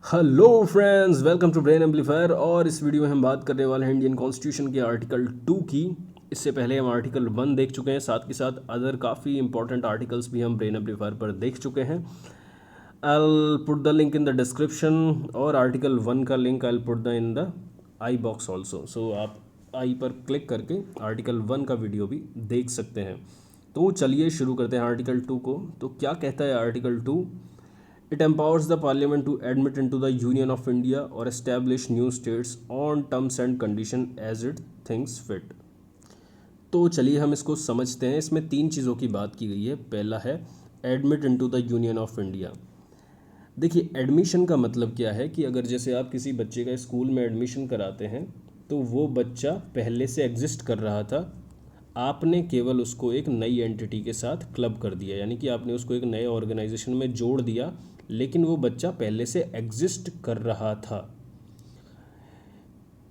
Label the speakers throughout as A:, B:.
A: Hello friends, welcome to brain amplifier. और इस video में हम बात करने वाले हैं इंडियन कॉन्स्टिट्यूशन के आर्टिकल 2 की। इससे पहले हम आर्टिकल 1 देख चुके हैं, साथ के साथ अदर काफ़ी इंपॉर्टेंट आर्टिकल्स भी हम ब्रेन एम्पलीफायर पर देख चुके हैं। I put the link in the description, और आर्टिकल 1 का लिंक I put the in the I box also. So आप आई पर क्लिक करके आर्टिकल 1 का वीडियो भी देख सकते हैं। तो चलिए शुरू करते हैं आर्टिकल 2 को। तो क्या कहता है article 2? It empowers the Parliament to admit into the Union of India or establish new states on terms and condition as it thinks fit। तो चलिए हम इसको समझते हैं। इसमें तीन चीज़ों की बात की गई है। पहला है admit into the union of India. देखिए, एडमिशन का मतलब क्या है कि अगर जैसे आप किसी बच्चे का स्कूल में एडमिशन कराते हैं तो वो बच्चा पहले से एग्जिस्ट कर रहा था, आपने केवल उसको एक नई एंटिटी के साथ क्लब कर दिया, यानी कि आपने उसको एक नए ऑर्गेनाइजेशन में जोड़ दिया, लेकिन वो बच्चा पहले से एग्जिस्ट कर रहा था।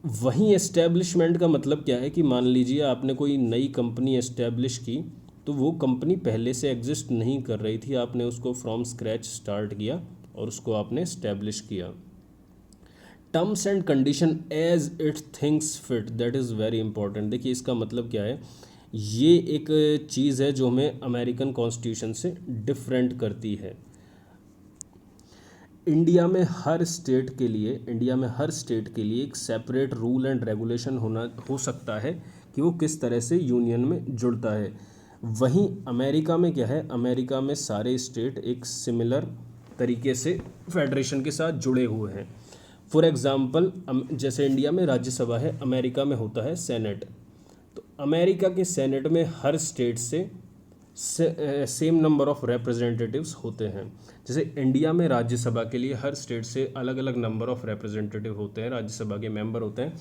A: वहीं एस्टेब्लिशमेंट का मतलब क्या है कि मान लीजिए आपने कोई नई कंपनी एस्टेब्लिश की, तो वो कंपनी पहले से एग्जिस्ट नहीं कर रही थी, आपने उसको फ्रॉम स्क्रैच स्टार्ट किया और उसको आपने एस्टेब्लिश किया। Terms and condition as it thinks fit, that is very important. देखिए, इसका मतलब क्या है। ये एक चीज़ है जो हमें अमेरिकन कॉन्स्टिट्यूशन से डिफरेंट करती है। इंडिया में हर स्टेट के लिए एक सेपरेट रूल एंड रेगुलेशन हो सकता है कि वो किस तरह से यूनियन में जुड़ता है। वहीं अमेरिका में क्या है, अमेरिका में सारे स्टेट एक सिमिलर तरीके से फेडरेशन के साथ जुड़े हुए हैं। फॉर एग्ज़ाम्पल, जैसे इंडिया में राज्यसभा है, अमेरिका में होता है सेनेट। तो अमेरिका के सेनेट में हर स्टेट से सेम नंबर ऑफ रिप्रेजेंटेटिव्स होते हैं। जैसे इंडिया में राज्यसभा के लिए हर स्टेट से अलग अलग नंबर ऑफ रिप्रेजेंटेटिव होते हैं, राज्यसभा के मेंबर होते हैं।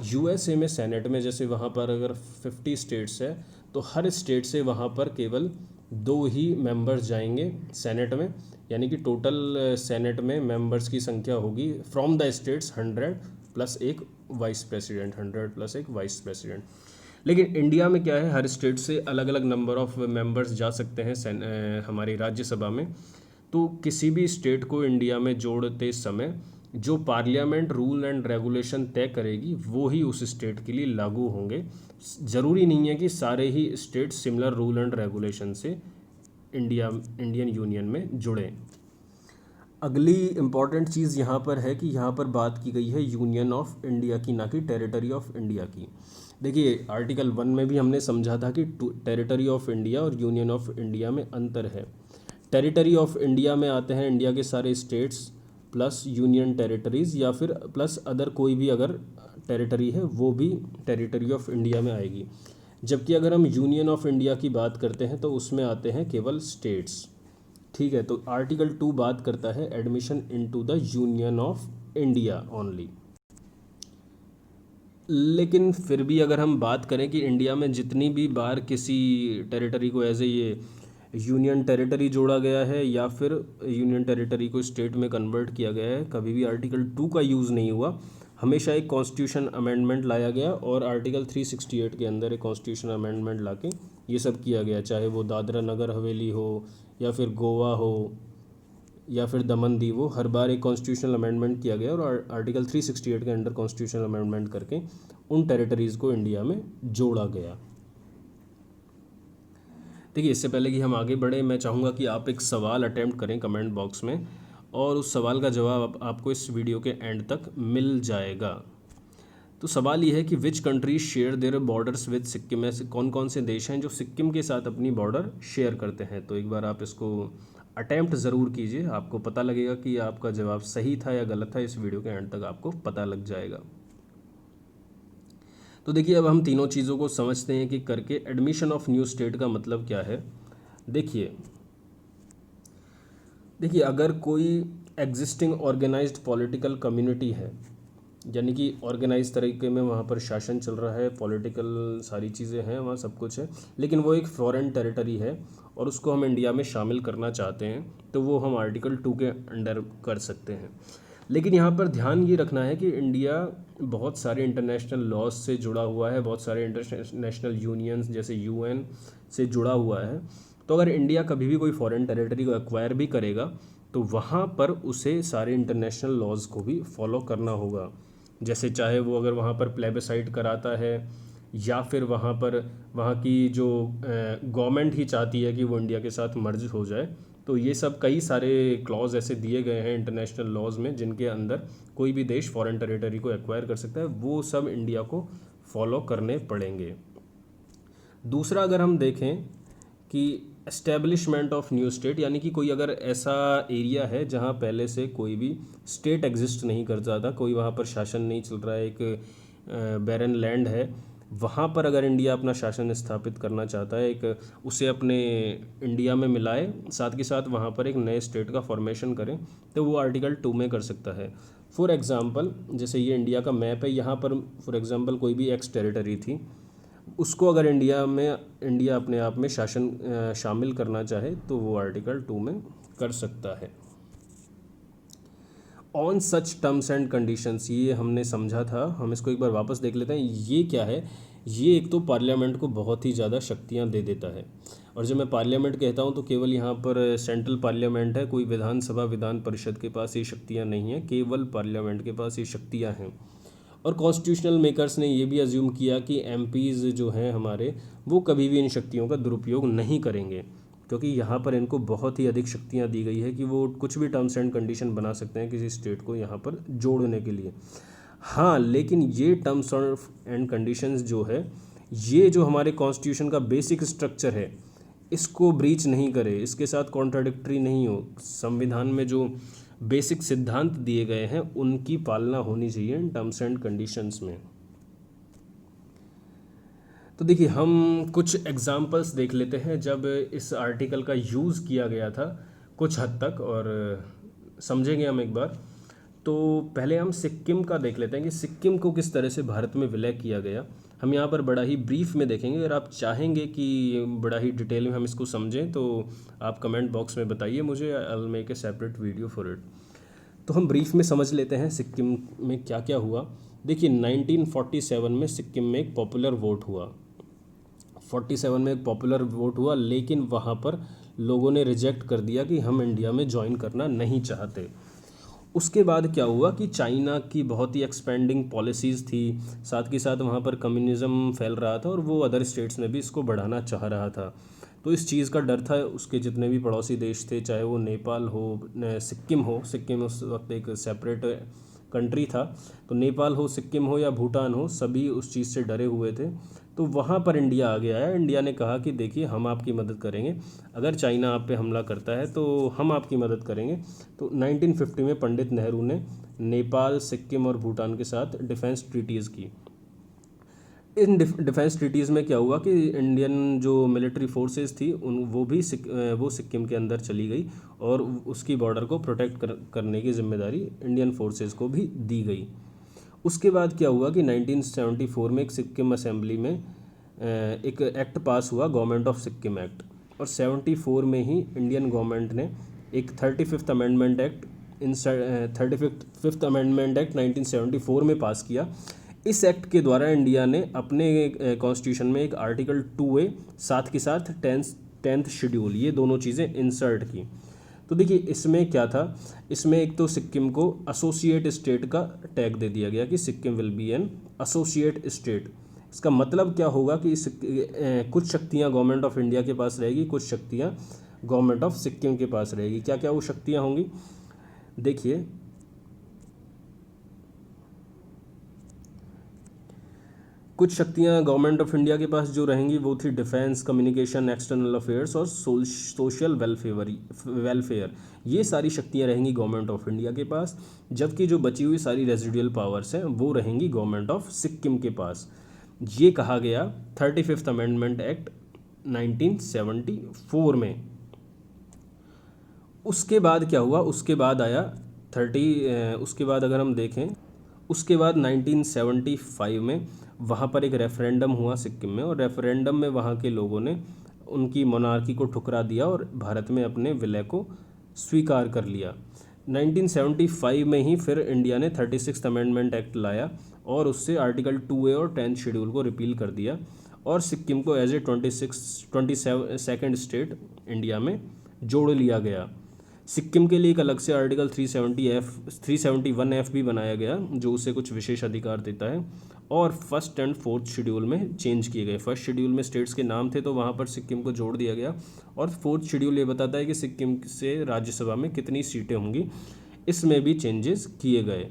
A: यूएसए में सेनेट में जैसे वहाँ पर अगर 50 स्टेट्स है, तो हर स्टेट से वहाँ पर केवल 2 ही मेंबर्स जाएंगे सेनेट में, यानी कि टोटल सेनेट में मेंबर्स की संख्या होगी फ्रॉम द स्टेट्स 100 प्लस एक वाइस प्रेसिडेंट, 100 प्लस एक वाइस प्रेसिडेंट। लेकिन इंडिया में क्या है, हर स्टेट से अलग अलग नंबर ऑफ मेंबर्स जा सकते हैं हमारी राज्यसभा में। तो किसी भी स्टेट को इंडिया में जोड़ते समय जो पार्लियामेंट रूल एंड रेगुलेशन तय करेगी वो ही उस स्टेट के लिए लागू होंगे। ज़रूरी नहीं है कि सारे ही state similar rule and regulation से इंडियन यूनियन में जुड़ें। अगली इम्पॉर्टेंट चीज़ यहाँ पर है कि यहाँ पर बात की गई है यूनियन ऑफ इंडिया की, ना कि टेरिटरी ऑफ इंडिया की। देखिए, आर्टिकल 1 में भी हमने समझा था कि टेरिटरी ऑफ इंडिया और यूनियन ऑफ इंडिया में अंतर है। टेरिटरी ऑफ इंडिया में आते हैं इंडिया के सारे स्टेट्स प्लस यूनियन टेरिटरीज़, या फिर प्लस अदर कोई भी अगर टेरिटरी है वो भी टेरिटरी ऑफ इंडिया में आएगी। जबकि अगर हम यूनियन ऑफ इंडिया की बात करते हैं तो उसमें आते हैं केवल स्टेट्स। ठीक है, तो आर्टिकल 2 बात करता है admission into the union of India only. लेकिन फिर भी अगर हम बात करें कि इंडिया में जितनी भी बार किसी टेरिटरी को एज ए ये यूनियन टेरिटरी जोड़ा गया है या फिर यूनियन टेरिटरी को स्टेट में कन्वर्ट किया गया है, कभी भी आर्टिकल 2 का यूज़ नहीं हुआ। हमेशा एक कॉन्स्टिट्यूशन अमेंडमेंट लाया गया और आर्टिकल 368 के अंदर एक कॉन्स्टिट्यूशन अमेंडमेंट लाके ये सब किया गया, चाहे वो दादरा नगर हवेली हो या फिर गोवा हो या फिर दमन दीव हो। हर बार एक कॉन्स्टिट्यूशनल अमेंडमेंट किया गया और आर्टिकल 368 के अंडर कॉन्स्टिट्यूशनल अमेंडमेंट करके उन टेरिटरीज़ को इंडिया में जोड़ा गया। देखिए, इससे पहले कि हम आगे बढ़े, मैं चाहूँगा कि आप एक सवाल अटेम्प्ट करें कमेंट बॉक्स में, और उस सवाल का जवाब आपको इस वीडियो के एंड तक मिल जाएगा। तो सवाल ये है कि which countries share their borders with Sikkim. ऐसे कौन कौन से देश हैं जो सिक्किम के साथ अपनी बॉर्डर शेयर करते हैं। तो एक बार आप इसको अटेम्प्ट ज़रूर कीजिए, आपको पता लगेगा कि आपका जवाब सही था या गलत था। इस वीडियो के एंड तक आपको पता लग जाएगा। तो देखिए, अब हम तीनों चीज़ों को समझते हैं कि करके एडमिशन ऑफ न्यू स्टेट का मतलब क्या है। देखिए देखिए अगर कोई एग्जिस्टिंग ऑर्गेनाइज्ड पॉलिटिकल कम्युनिटी है, यानी कि ऑर्गेनाइज तरीके में वहाँ पर शासन चल रहा है, पॉलिटिकल सारी चीज़ें हैं, वहाँ सब कुछ है, लेकिन वो एक फॉरेन टेरिटरी है और उसको हम इंडिया में शामिल करना चाहते हैं, तो वो हम आर्टिकल 2 के अंडर कर सकते हैं। लेकिन यहाँ पर ध्यान ये रखना है कि इंडिया बहुत सारे इंटरनेशनल लॉज से जुड़ा हुआ है, बहुत सारे इंटरनेशनल यूनियंस जैसे यूएन से जुड़ा हुआ है। तो अगर इंडिया कभी भी कोई फॉरेन टेरिटरी को एक्वायर भी करेगा तो वहाँ पर उसे सारे इंटरनेशनल लॉज को भी फॉलो करना होगा। जैसे चाहे वो अगर वहाँ पर प्लेबिसाइड कराता है, या फिर वहाँ की जो गवर्नमेंट ही चाहती है कि वो इंडिया के साथ मर्ज हो जाए, तो ये सब कई सारे क्लॉज ऐसे दिए गए हैं इंटरनेशनल लॉज में जिनके अंदर कोई भी देश फॉरेन टेरिटरी को एक्वायर कर सकता है, वो सब इंडिया को फॉलो करने पड़ेंगे। दूसरा अगर हम देखें कि एस्टेब्लिशमेंट ऑफ न्यू स्टेट, यानी कि कोई अगर ऐसा एरिया है जहाँ पहले से कोई भी स्टेट एग्जिस्ट नहीं करता था, कोई वहाँ पर शासन नहीं चल रहा है, एक बैरन लैंड है, वहाँ पर अगर इंडिया अपना शासन स्थापित करना चाहता है, एक उसे अपने इंडिया में मिलाए, साथ के साथ वहाँ पर एक नए स्टेट का फॉर्मेशन करें, तो वो आर्टिकल 2 में कर सकता है। फॉर एग्ज़ाम्पल जैसे ये इंडिया का मैप है, यहाँ पर फॉर एग्ज़ाम्पल कोई भी एक्स टेरिटरी थी, उसको अगर इंडिया अपने आप में शासन शामिल करना चाहे तो वो आर्टिकल 2 में कर सकता है। On such terms and conditions, ये हमने समझा था, हम इसको एक बार वापस देख लेते हैं। ये क्या है? ये एक तो पार्लियामेंट को बहुत ही ज़्यादा शक्तियाँ दे देता है, और जब मैं पार्लियामेंट कहता हूँ तो केवल यहाँ पर सेंट्रल पार्लियामेंट है, कोई विधानसभा विधान परिषद के पास ये शक्तियाँ नहीं हैं, केवल पार्लियामेंट के पास ये शक्तियाँ हैं। और कॉन्स्टिट्यूशनल मेकर्स ने ये भी अज्यूम किया कि एमपीज़ जो हैं हमारे, वो कभी भी इन शक्तियों का दुरुपयोग नहीं करेंगे, क्योंकि यहाँ पर इनको बहुत ही अधिक शक्तियाँ दी गई है कि वो कुछ भी टर्म्स एंड कंडीशन बना सकते हैं किसी स्टेट को यहाँ पर जोड़ने के लिए। हाँ, लेकिन ये टर्म्स एंड कंडीशंस जो है, ये जो हमारे कॉन्स्टिट्यूशन का बेसिक स्ट्रक्चर है, इसको ब्रीच नहीं करे, इसके साथ कॉन्ट्राडिक्टरी नहीं हो। संविधान में जो बेसिक सिद्धांत दिए गए हैं उनकी पालना होनी चाहिए इन टर्म्स एंड कंडीशंस में। तो देखिए, हम कुछ एग्जाम्पल्स देख लेते हैं जब इस आर्टिकल का यूज़ किया गया था कुछ हद तक, और समझेंगे हम एक बार। तो पहले हम सिक्किम का देख लेते हैं कि सिक्किम को किस तरह से भारत में विलय किया गया। हम यहाँ पर बड़ा ही ब्रीफ में देखेंगे। अगर आप चाहेंगे कि बड़ा ही डिटेल में हम इसको समझें तो आप कमेंट बॉक्स में बताइए मुझे, I will make a separate video for it. तो हम ब्रीफ में समझ लेते हैं सिक्किम में क्या क्या हुआ। देखिए, 1947 में सिक्किम में एक पॉपुलर वोट हुआ। 47 में एक पॉपुलर वोट हुआ, लेकिन वहाँ पर लोगों ने रिजेक्ट कर दिया कि हम इंडिया में ज्वाइन करना नहीं चाहते। उसके बाद क्या हुआ कि चाइना की बहुत ही एक्सपेंडिंग पॉलिसीज़ थी, साथ के साथ वहाँ पर कम्युनिज़्म फैल रहा था और वो अदर स्टेट्स में भी इसको बढ़ाना चाह रहा था। तो इस चीज़ का डर था। उसके जितने भी पड़ोसी देश थे, चाहे वो नेपाल हो, सिक्किम उस वक्त एक सेपरेट कंट्री था, तो नेपाल हो, सिक्किम हो या भूटान हो, सभी उस चीज़ से डरे हुए थे। तो वहाँ पर इंडिया आ गया है। इंडिया ने कहा कि देखिए, हम आपकी मदद करेंगे, अगर चाइना आप पे हमला करता है तो हम आपकी मदद करेंगे। तो 1950 में पंडित नेहरू ने नेपाल, सिक्किम और भूटान के साथ डिफेंस ट्रीटीज़ की। इन डिफेंस ट्रीटीज़ में क्या हुआ कि इंडियन जो मिलिट्री फोर्सेस थी वो सिक्किम के अंदर चली गई, और उसकी बॉर्डर को प्रोटेक्ट करने की जिम्मेदारी इंडियन फोर्सेस को भी दी गई। उसके बाद क्या हुआ कि 1974 में एक सिक्किम असेंबली में एक एक्ट पास हुआ, गवर्नमेंट ऑफ सिक्किम एक्ट, और 74 में ही इंडियन गवर्नमेंट ने एक 35th अमेंडमेंट एक्ट 1974 में पास किया। इस एक्ट के द्वारा इंडिया ने अपने कॉन्स्टिट्यूशन में एक आर्टिकल 2A, साथ के साथ 10th शेड्यूल, ये दोनों चीज़ें इंसर्ट की। तो देखिए, इसमें क्या था, इसमें एक तो सिक्किम को एसोसिएट स्टेट का टैग दे दिया गया कि Sikkim will be an associate state. इसका मतलब क्या होगा कि कुछ शक्तियाँ गवर्नमेंट ऑफ इंडिया के पास रहेगी, कुछ शक्तियाँ गवर्नमेंट ऑफ सिक्किम के पास रहेगी। क्या क्या वो शक्तियाँ होंगी, देखिए। कुछ शक्तियाँ गवर्नमेंट ऑफ इंडिया के पास जो रहेंगी वो थी डिफेंस, कम्युनिकेशन, एक्सटर्नल अफेयर्स और सोशल वेलफेयर। ये सारी शक्तियाँ रहेंगी गवर्नमेंट ऑफ इंडिया के पास, जबकि जो बची हुई सारी रेजिडुअल पावर्स हैं वो रहेंगी गवर्नमेंट ऑफ सिक्किम के पास। ये कहा गया 35th अमेंडमेंट एक्ट 1974 में। उसके बाद क्या हुआ, उसके बाद आया उसके बाद अगर हम देखें, उसके बाद 1975 में वहाँ पर एक रेफरेंडम हुआ सिक्किम में, और रेफरेंडम में वहाँ के लोगों ने उनकी मोनार्की को ठुकरा दिया और भारत में अपने विलय को स्वीकार कर लिया। 1975 में ही फिर इंडिया ने 36th अमेंडमेंट एक्ट लाया और उससे आर्टिकल 2A और 10th शेड्यूल को रिपील कर दिया, और सिक्किम को as a 22nd state India में जोड़ लिया गया। सिक्किम के लिए एक अलग से आर्टिकल 371F भी बनाया गया, जो उसे कुछ विशेष अधिकार देता है। और फर्स्ट एंड फोर्थ शेड्यूल में चेंज किए गए। फर्स्ट शेड्यूल में स्टेट्स के नाम थे, तो वहाँ पर सिक्किम को जोड़ दिया गया। और फोर्थ शेड्यूल ये बताता है कि सिक्किम से राज्यसभा में कितनी सीटें होंगी, इसमें भी चेंजेस किए गए।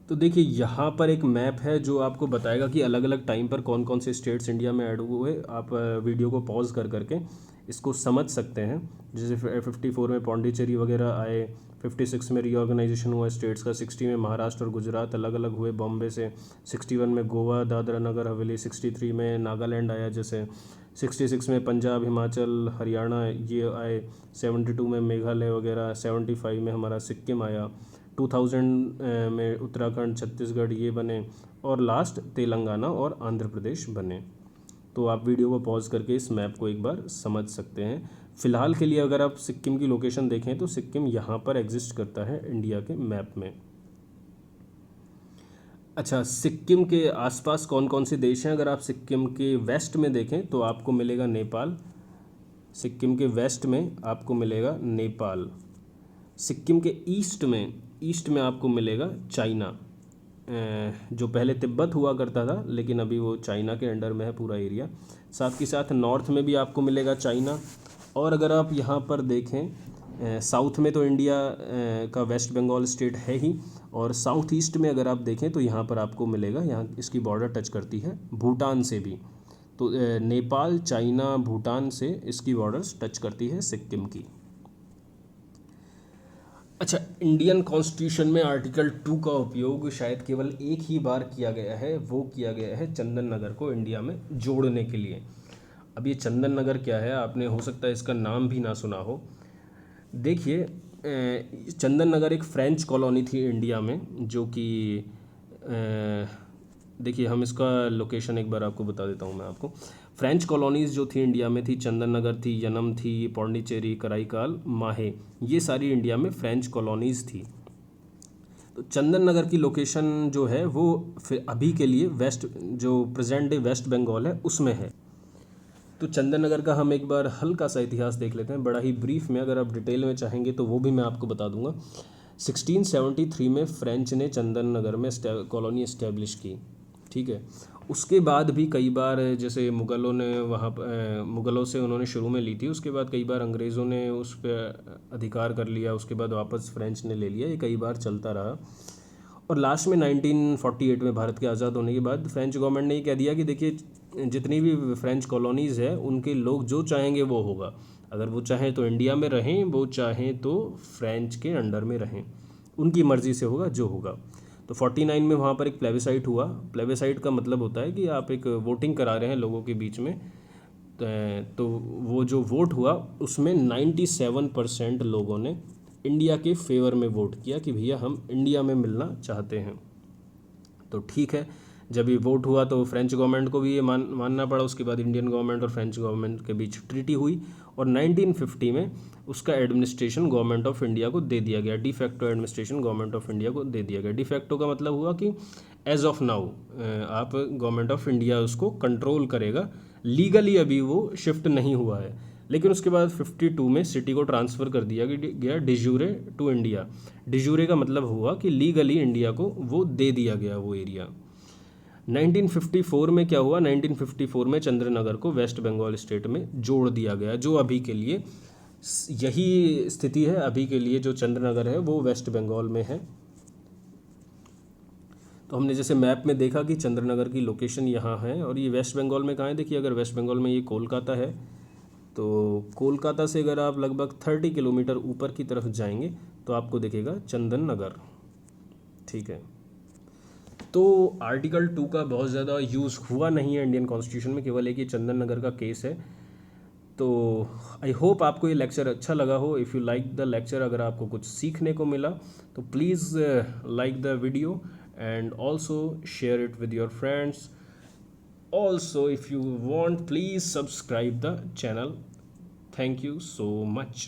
A: तो देखिए यहाँ पर एक मैप है जो आपको बताएगा कि अलग अलग टाइम पर कौन कौन से स्टेट्स इंडिया में ऐड हुए। आप वीडियो को पॉज कर करके इसको समझ सकते हैं। जैसे 54 में पौंडीचेरी वगैरह आए, 56 में रीऑर्गेनाइजेशन हुआ स्टेट्स का, 60 में महाराष्ट्र और गुजरात अलग अलग हुए बॉम्बे से, 61 में गोवा दादरा नगर हवेली, 63 में नागालैंड आया, जैसे 66 में पंजाब हिमाचल हरियाणा ये आए, 72 में मेघालय वगैरह, 75 में हमारा सिक्किम आया, 2000 में उत्तराखंड छत्तीसगढ़ ये बने, और लास्ट तेलंगाना और आंध्र प्रदेश बने। तो आप वीडियो को पॉज करके इस मैप को एक बार समझ सकते हैं। फ़िलहाल के लिए अगर आप सिक्किम की लोकेशन देखें तो सिक्किम यहाँ पर एग्जिस्ट करता है इंडिया के मैप में। अच्छा, सिक्किम के आसपास कौन कौन से देश हैं? अगर आप सिक्किम के वेस्ट में देखें तो आपको मिलेगा नेपाल। सिक्किम के वेस्ट में आपको मिलेगा नेपाल। सिक्किम के ईस्ट में आपको मिलेगा चाइना, जो पहले तिब्बत हुआ करता था लेकिन अभी वो चाइना के अंडर में है पूरा एरिया। साथ के साथ नॉर्थ में भी आपको मिलेगा चाइना। और अगर आप यहाँ पर देखें साउथ में तो इंडिया का वेस्ट बंगाल स्टेट है ही, और साउथ ईस्ट में अगर आप देखें तो यहाँ पर आपको मिलेगा, यहाँ इसकी बॉर्डर टच करती है भूटान से भी। तो नेपाल चाइना भूटान से इसकी बॉर्डर्स टच करती है सिक्किम की। अच्छा, इंडियन कॉन्स्टिट्यूशन में आर्टिकल 2 का उपयोग शायद केवल एक ही बार किया गया है, वो किया गया है चंदन नगर को इंडिया में जोड़ने के लिए। अब ये चंदन नगर क्या है, आपने हो सकता है इसका नाम भी ना सुना हो। देखिए चंदन नगर एक फ्रेंच कॉलोनी थी इंडिया में, जो कि देखिए हम इसका लोकेशन एक बार आपको बता देता हूँ मैं आपको। फ्रेंच कॉलोनीज़ जो थी इंडिया में थी, चंदन नगर थी, यनम थी, पौंडीचेरी, कराईकाल, माहे, ये सारी इंडिया में फ्रेंच कॉलोनीज़ थी। तो चंदन नगर की लोकेशन जो है वो फिर अभी के लिए वेस्ट, जो प्रेजेंट डे वेस्ट बंगाल है उसमें है। तो चंदन नगर का हम एक बार हल्का सा इतिहास देख लेते हैं, बड़ा ही ब्रीफ में। अगर आप डिटेल में चाहेंगे तो वो भी मैं आपको बता दूंगा। 1673 में फ्रेंच ने चंदन नगर में कॉलोनी इस्टेब्लिश की, ठीक है। उसके बाद भी कई बार, जैसे मुग़लों ने वहाँ मुग़लों से उन्होंने शुरू में ली थी, उसके बाद कई बार अंग्रेज़ों ने उस पर अधिकार कर लिया, उसके बाद वापस फ्रेंच ने ले लिया, ये कई बार चलता रहा। और लास्ट में 1948 में भारत के आज़ाद होने के बाद फ्रेंच गवर्नमेंट ने ये कह दिया कि देखिए जितनी भी फ्रेंच कॉलोनीज़ है उनके लोग जो चाहेंगे वो होगा। अगर वो चाहें तो इंडिया में रहें, वो चाहें तो फ्रेंच के अंडर में रहें, उनकी मर्ज़ी से होगा जो होगा। तो 49 में वहाँ पर एक प्लेबिसाइट हुआ। प्लेबिसाइट का मतलब होता है कि आप एक वोटिंग करा रहे हैं लोगों के बीच में। तो वो जो वोट हुआ उसमें 97% लोगों ने इंडिया के फेवर में वोट किया कि भैया हम इंडिया में मिलना चाहते हैं। तो ठीक है, जब ये वोट हुआ तो फ्रेंच गवर्नमेंट को भी ये मानना पड़ा। उसके बाद इंडियन गवर्नमेंट और फ्रेंच गवर्नमेंट के बीच ट्रीटी हुई और 1950 में उसका एडमिनिस्ट्रेशन गवर्नमेंट ऑफ इंडिया को दे दिया गया। De facto administration government of India को दे दिया गया। डिफैक्टो का मतलब हुआ कि एज ऑफ नाउ आप गवर्नमेंट ऑफ इंडिया उसको कंट्रोल करेगा, लीगली अभी वो शिफ्ट नहीं हुआ है। लेकिन उसके बाद 52 में सिटी को ट्रांसफ़र कर दिया गया डिजूरे टू इंडिया। डिजूरे का मतलब हुआ कि लीगली इंडिया को वो दे दिया गया वो एरिया। 1954 में क्या हुआ, 1954 में चंद्रनगर को वेस्ट बंगाल स्टेट में जोड़ दिया गया, जो अभी के लिए यही स्थिति है। अभी के लिए जो चंद्रनगर है वो वेस्ट बंगाल में है। तो हमने जैसे मैप में देखा कि चंद्रनगर की लोकेशन यहाँ है और ये वेस्ट बंगाल में कहाँ है। देखिए अगर वेस्ट बंगाल में ये कोलकाता है, तो कोलकाता से अगर आप लगभग 30 किलोमीटर ऊपर की तरफ जाएंगे तो आपको दिखेगा चंदन नगर, ठीक है। तो आर्टिकल 2 का बहुत ज़्यादा यूज़ हुआ नहीं है इंडियन कॉन्स्टिट्यूशन में, केवल एक ये चंदन नगर का केस है। तो आई होप आपको ये लेक्चर अच्छा लगा हो। If you like the lecture, अगर आपको कुछ सीखने को मिला तो please like the video and also share it with your friends. Also if you want, please subscribe the channel. Thank you so much.